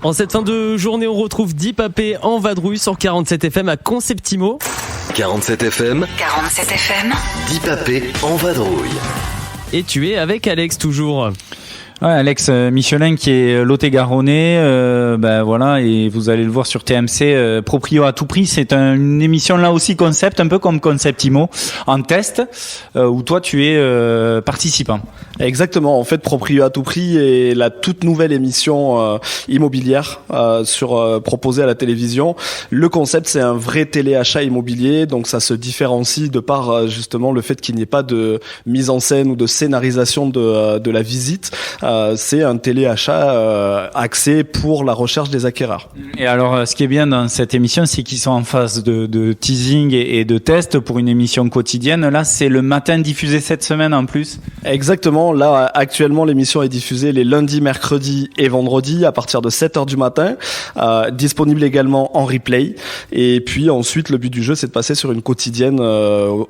En cette fin de journée, on retrouve Deep AP en vadrouille sur 47 FM à Conceptimo. 47 FM. 47 FM. Deep AP en vadrouille. Et tu es avec Alex toujours. Ouais, Alex Michelin qui est Lot-et-Garonnais, voilà, et vous allez le voir sur TMC, Proprio à tout prix. C'est une émission là aussi concept, un peu comme Conceptimo, en test, où toi tu es participant. Exactement. En fait, Proprio à tout prix est la toute nouvelle émission immobilière proposée à la télévision. Le concept, c'est un vrai téléachat immobilier, donc ça se différencie de par justement le fait qu'il n'y ait pas de mise en scène ou de scénarisation de la visite. C'est un téléachat axé pour la recherche des acquéreurs. Et alors, ce qui est bien dans cette émission, c'est qu'ils sont en phase de teasing et de test pour une émission quotidienne. Là, c'est le matin diffusé cette semaine en plus. Exactement. Là, actuellement, l'émission est diffusée les lundis, mercredis et vendredis à partir de 7h du matin. Disponible également en replay. Et puis ensuite, le but du jeu, c'est de passer sur une quotidienne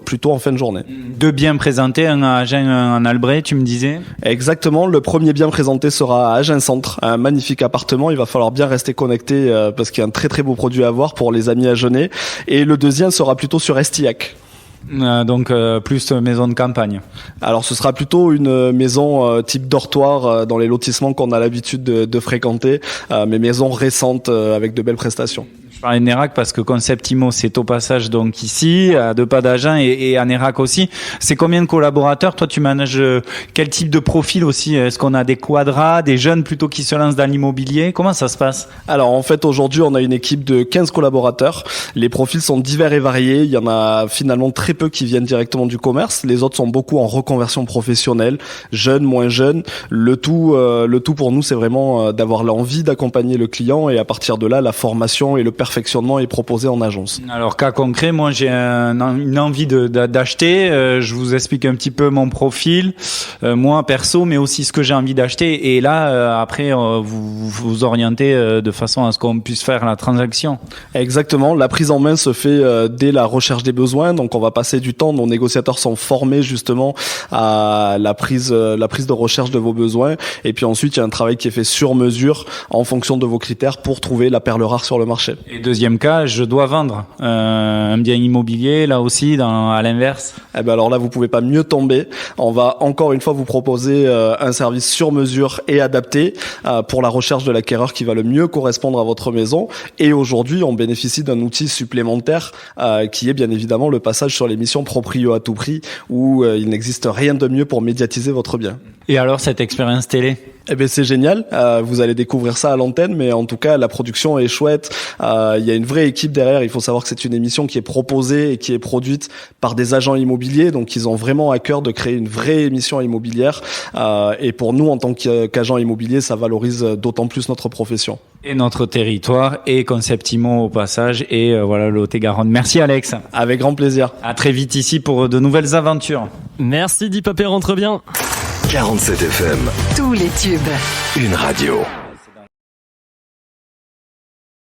plutôt en fin de journée. Deux biens présentés, un à Agen, un en Albret, tu me disais. Exactement. Le premier bien présenté sera à Agen Centre, un magnifique appartement. Il va falloir bien rester connecté parce qu'il y a un très très beau produit à voir pour les amis agenais. Et le deuxième sera plutôt sur Estillac. Donc plus maison de campagne. Alors ce sera plutôt une maison type dortoir dans les lotissements qu'on a l'habitude de fréquenter, mais maison récente avec de belles prestations. Je parlais de Nérac parce que Conceptimo c'est au passage donc ici, à 2 pas d'Agen et à Nérac aussi. C'est combien de collaborateurs? Toi tu manages quel type de profil aussi? Est-ce qu'on a des quadras, des jeunes plutôt qui se lancent dans l'immobilier? Comment ça se passe? Alors en fait aujourd'hui on a une équipe de 15 collaborateurs. Les profils sont divers et variés. Il y en a finalement très peu qui viennent directement du commerce. Les autres sont beaucoup en reconversion professionnelle, jeunes, moins jeunes. Le tout pour nous c'est vraiment d'avoir l'envie d'accompagner le client et à partir de là la formation et le perfectionnement est proposé en agence. Alors cas concret, moi j'ai une envie d'acheter, je vous explique un petit peu mon profil, moi perso, mais aussi ce que j'ai envie d'acheter et là après vous orientez de façon à ce qu'on puisse faire la transaction. Exactement, la prise en main se fait dès la recherche des besoins, donc on va passer du temps, nos négociateurs sont formés justement à la prise de recherche de vos besoins et puis ensuite il y a un travail qui est fait sur mesure en fonction de vos critères pour trouver la perle rare sur le marché. Et deuxième cas, je dois vendre un bien immobilier, là aussi, à l'inverse. Eh ben alors là, vous pouvez pas mieux tomber. On va encore une fois vous proposer un service sur mesure et adapté pour la recherche de l'acquéreur qui va le mieux correspondre à votre maison. Et aujourd'hui, on bénéficie d'un outil supplémentaire qui est bien évidemment le passage sur l'émission Proprio à tout prix où il n'existe rien de mieux pour médiatiser votre bien. Et alors, cette expérience télé? Eh ben c'est génial, vous allez découvrir ça à l'antenne, mais en tout cas la production est chouette, il y a une vraie équipe derrière, il faut savoir que c'est une émission qui est proposée et qui est produite par des agents immobiliers, donc ils ont vraiment à cœur de créer une vraie émission immobilière, et pour nous en tant qu'agents immobiliers, ça valorise d'autant plus notre profession. Et notre territoire, et Conceptimo au passage, et voilà le Lot-et-Garonne. Merci Alex. Avec grand plaisir. À très vite ici pour de nouvelles aventures. Merci Deep AP, rentre bien. 47 FM. Tous les tubes. Une radio.